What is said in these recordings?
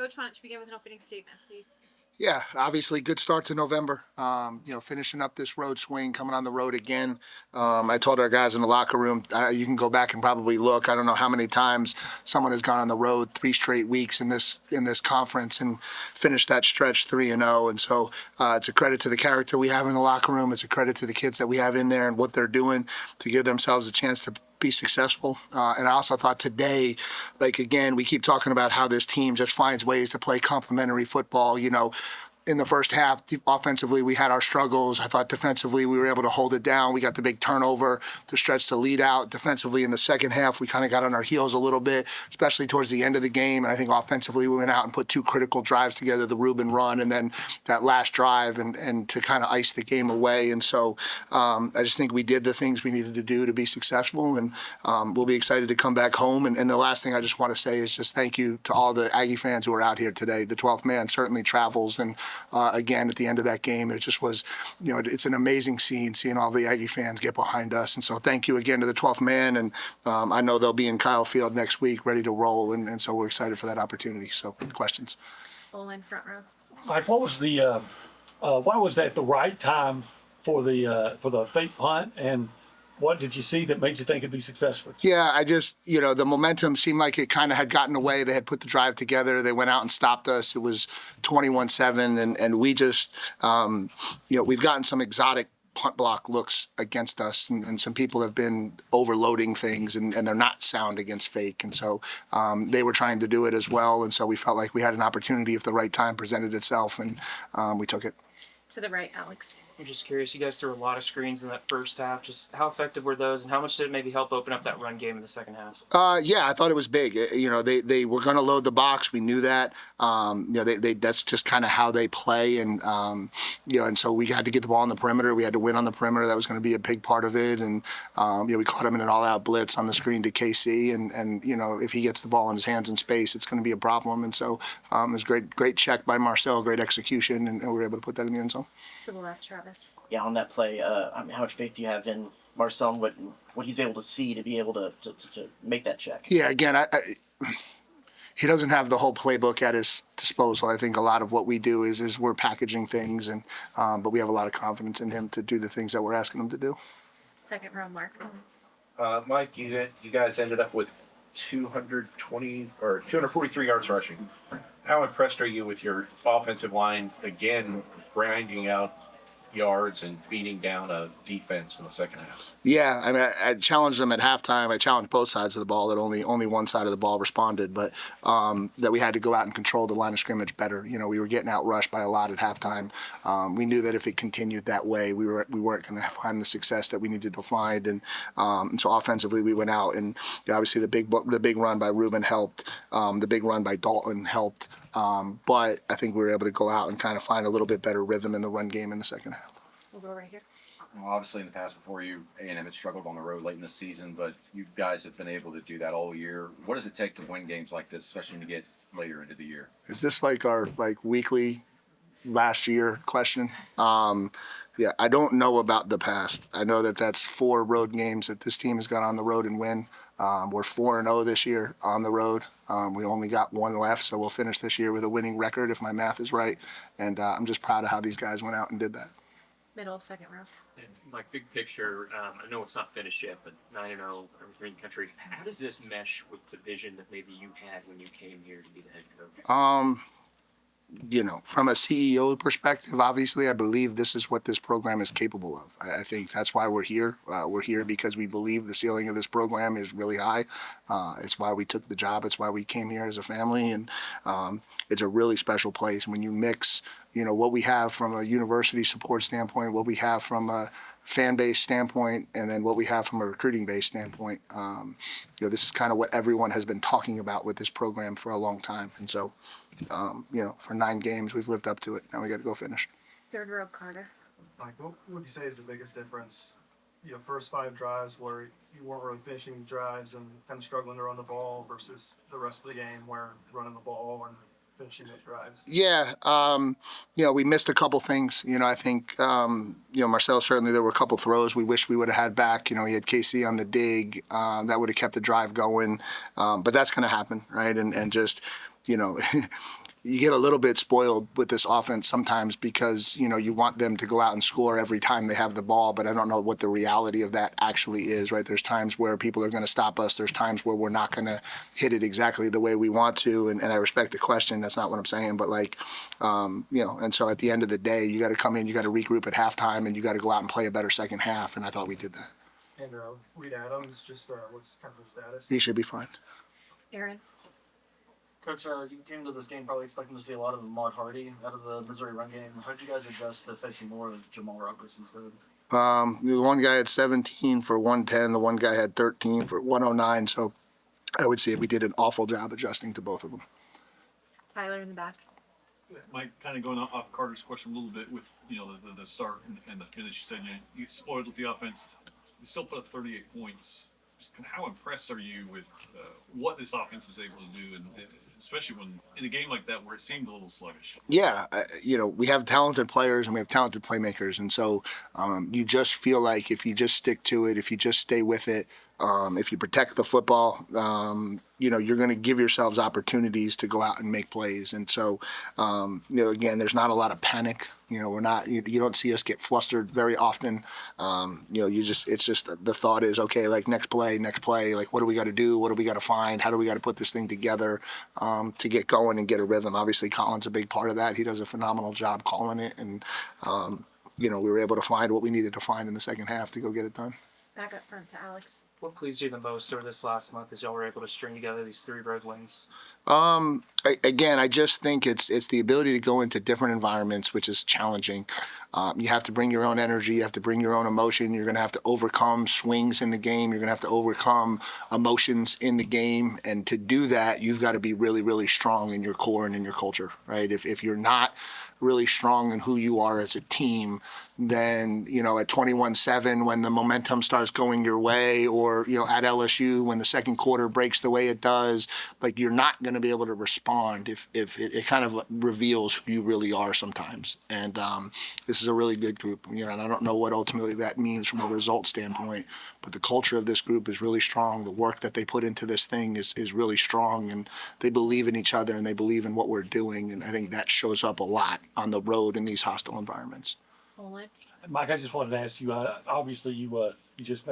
Coach, why don't you begin with an opening statement, please? Yeah, obviously good start to November. Finishing up this road swing, coming on the road again. I told our guys in the locker room, you can go back and probably look. I don't know how many times someone has gone on the road 3 straight weeks in this conference and finished that stretch 3-0. And so it's a credit to the character we have in the locker room. It's a credit to the kids that we have in there and what they're doing to give themselves a chance to be successful. And I also thought today, again, we keep talking about how this team just finds ways to play complementary football. In the first half, offensively, we had our struggles. I thought defensively, we were able to hold it down. We got the big turnover to stretch the lead out. Defensively, in the second half, we kind of got on our heels a little bit, especially towards the end of the game. And I think offensively, we went out and put 2 critical drives together, the Reuben run and then that last drive, and to kind of ice the game away. And so I just think we did the things we needed to do to be successful. And we'll be excited to come back home. And the last thing I just want to say is just thank you to all the Aggie fans who are out here today. The 12th man certainly travels. And again, at the end of that game, it just was, it's an amazing scene seeing all the Aggie fans get behind us. And so thank you again to the 12th man. And I know they'll be in Kyle Field next week ready to roll. And so we're excited for that opportunity. So questions? Olin, front row. Mike, what was why was that the right time for the fake punt? And what did you see that made you think it'd be successful? Yeah, I just, the momentum seemed like it kind of had gotten away. They had put the drive together. They went out and stopped us. It was 21-7, and we just, we've gotten some exotic punt block looks against us, and some people have been overloading things, and they're not sound against fake. And so they were trying to do it as well, and so we felt like we had an opportunity if the right time presented itself, and we took it. To the right, Alex. I'm just curious, you guys threw a lot of screens in that first half. Just how effective were those, and how much did it maybe help open up that run game in the second half? Yeah, I thought it was big. They were going to load the box. We knew that. That's just kind of how they play, and and so we had to get the ball on the perimeter. We had to win on the perimeter. That was going to be a big part of it. And we caught him in an all-out blitz on the screen to KC, and if he gets the ball in his hands in space, it's going to be a problem. And so it was great check by Marcel, great execution, and we were able to put that in the end zone. To the left, Travis. Yeah, on that play, how much faith do you have in Marcel and what he's able to see to be able to make that check? Yeah, again, he doesn't have the whole playbook at his disposal. I think a lot of what we do is we're packaging things, and but we have a lot of confidence in him to do the things that we're asking him to do. Second row, Mark. Mike, you guys ended up with 243 yards rushing. How impressed are you with your offensive line, again, grinding out yards and beating down a defense in the second half? Yeah, I mean, I challenged them at halftime. I challenged both sides of the ball. That only one side of the ball responded, but that we had to go out and control the line of scrimmage better. We were getting outrushed by a lot at halftime. We knew that if it continued that way, we weren't going to find the success that we needed to find. And so offensively, we went out, and obviously the big run by Reuben helped. The big run by Dalton helped. But I think we were able to go out and kind of find a little bit better rhythm in the run game in the second half. We'll go right here. Well, obviously in the past before you, A&M had struggled on the road late in the season, but you guys have been able to do that all year. What does it take to win games like this, especially when you get later into the year? Is this like our weekly last year question? Yeah, I don't know about the past. I know that that's 4 road games that this team has gone on the road and win. We're 4-0 this year on the road. We only got 1 left, so we'll finish this year with a winning record if my math is right. And I'm just proud of how these guys went out and did that. Middle, second row. And Mike, big picture, I know it's not finished yet, but 9-0, everything in the country. How does this mesh with the vision that maybe you had when you came here to be the head coach? From a CEO perspective, obviously, I believe this is what this program is capable of. I think that's why we're here. We're here because we believe the ceiling of this program is really high. It's why we took the job. It's why we came here as a family. And it's a really special place. When you mix, what we have from a university support standpoint, what we have from a fan base standpoint, and then what we have from a recruiting base standpoint, this is kind of what everyone has been talking about with this program for a long time. And so, for 9 games, we've lived up to it. Now we got to go finish. Third row, Carter. Mike, what would you say is the biggest difference? First 5 drives where you weren't really finishing drives and kind of struggling to run the ball versus the rest of the game where running the ball and finishing those drives. Yeah, we missed a couple things. I think, Marcel, certainly there were a couple throws we wish we would have had back. He had KC on the dig. That would have kept the drive going. But that's going to happen, right? And just, you get a little bit spoiled with this offense sometimes because, you want them to go out and score every time they have the ball, but I don't know what the reality of that actually is, right? There's times where people are going to stop us. There's times where we're not going to hit it exactly the way we want to, and I respect the question. That's not what I'm saying, but and so at the end of the day, you got to come in, you got to regroup at halftime, and you got to go out and play a better second half, and I thought we did that. And Reed Adams, just what's kind of the status? He should be fine. Aaron. Coach, you came to this game probably expecting to see a lot of Ahmad Hardy out of the Missouri run game. How did you guys adjust to facing more of Jamal Roberts instead? The one guy had 17 for 110. The one guy had 13 for 109. So I would say we did an awful job adjusting to both of them. Tyler in the back. Mike, kind of going off Carter's question a little bit with the start and the finish. You said you spoiled with the offense. You still put up 38 points. Just kind of how impressed are you with what this offense is able to do, and especially when in a game like that where it seemed a little sluggish? Yeah, we have talented players and we have talented playmakers, and so you just feel like if you just stick to it, if you just stay with it, if you protect the football, you're going to give yourselves opportunities to go out and make plays. And so, again, there's not a lot of panic. We're not. You don't see us get flustered very often. It's just the thought is okay. Like next play. Like what do we got to do? What do we got to find? How do we got to put this thing together to get going and get a rhythm? Obviously, Colin's a big part of that. He does a phenomenal job calling it, and we were able to find what we needed to find in the second half to go get it done. Back up front to Alex. What pleased you the most over this last month as y'all were able to string together these 3 road wins? Again, I just think it's the ability to go into different environments, which is challenging. You have to bring your own energy. You have to bring your own emotion. You're going to have to overcome swings in the game. You're going to have to overcome emotions in the game. And to do that, you've got to be really, really strong in your core and in your culture, right? If you're not really strong in who you are as a team, then, at 21-7, when the momentum starts going your way, or, at LSU, when the second quarter breaks the way it does, like you're not going to be able to respond if it kind of reveals who you really are sometimes. And this is a really good group, and I don't know what ultimately that means from a result standpoint, but the culture of this group is really strong. The work that they put into this thing is really strong, and they believe in each other and they believe in what we're doing. And I think that shows up a lot on the road in these hostile environments. Olin. Mike, I just wanted to ask you. Obviously, you just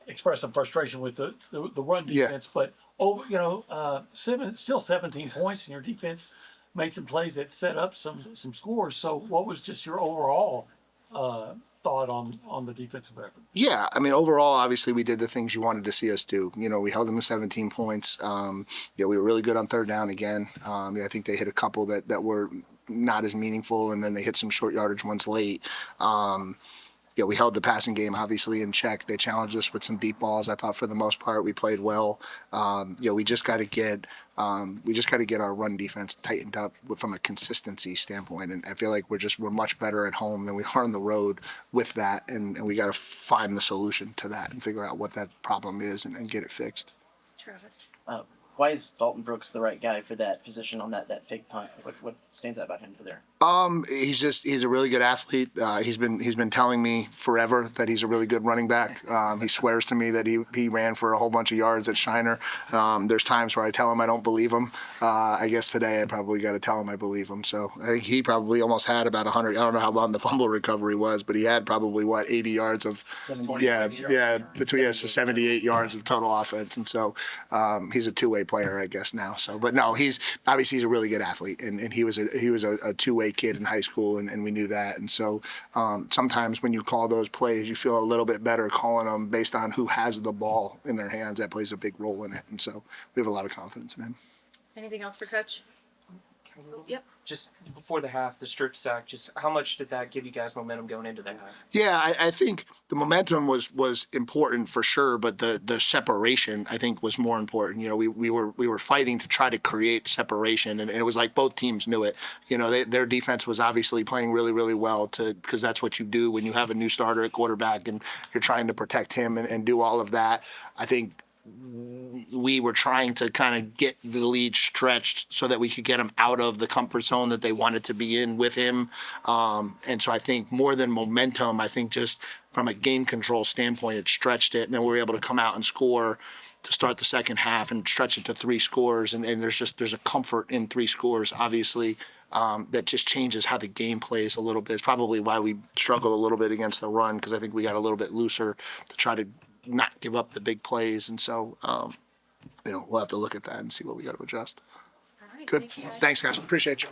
expressed some frustration with the run defense, but still 17 points, and your defense made some plays that set up some scores. So, what was just your overall thought on the defensive effort? Yeah, overall, obviously, we did the things you wanted to see us do. We held them to 17 points. We were really good on third down again. I think they hit a couple that were not as meaningful, and then they hit some short yardage ones late. We held the passing game obviously in check. They challenged us with some deep balls. I thought for the most part we played well. We just got to get our run defense tightened up from a consistency standpoint, and I feel like we're much better at home than we are on the road with that, and we got to find the solution to that and figure out what that problem is and get it fixed. Travis. Why is Dalton Brooks the right guy for that position on that fake punt? What stands out about him for there? He's a really good athlete. He's been telling me forever that he's a really good running back. He swears to me that he ran for a whole bunch of yards at Shiner. There's times where I tell him I don't believe him. I guess today I probably got to tell him I believe him. So I think he probably almost had about 100. I don't know how long the fumble recovery was, but he had probably 80 yards of 78 yards of total offense. And so he's a two-way player, I guess now. So, but no, he's a really good athlete, and he was a two-way kid in high school, and we knew that. And so sometimes when you call those plays, you feel a little bit better calling them based on who has the ball in their hands. That plays a big role in it, and so we have a lot of confidence in him. Anything else for Coach? Yep. Just before the half, the strip sack, just how much did that give you guys momentum going into the half? Yeah, I think the momentum was important for sure, but the separation I think was more important. We were fighting to try to create separation, and it was like both teams knew it. Their defense was obviously playing really, really well because that's what you do when you have a new starter at quarterback and you're trying to protect him and do all of that. I think we were trying to kind of get the lead stretched so that we could get him out of the comfort zone that they wanted to be in with him. And so I think more than momentum, I think just from a game control standpoint, it stretched it. And then we were able to come out and score to start the second half and stretch it to 3 scores. And there's a comfort in 3 scores, obviously, that just changes how the game plays a little bit. It's probably why we struggle a little bit against the run, because I think we got a little bit looser to try to not give up the big plays. And so, we'll have to look at that and see what we got to adjust. All right, Good. thank you, guys. Thanks, guys. Appreciate you.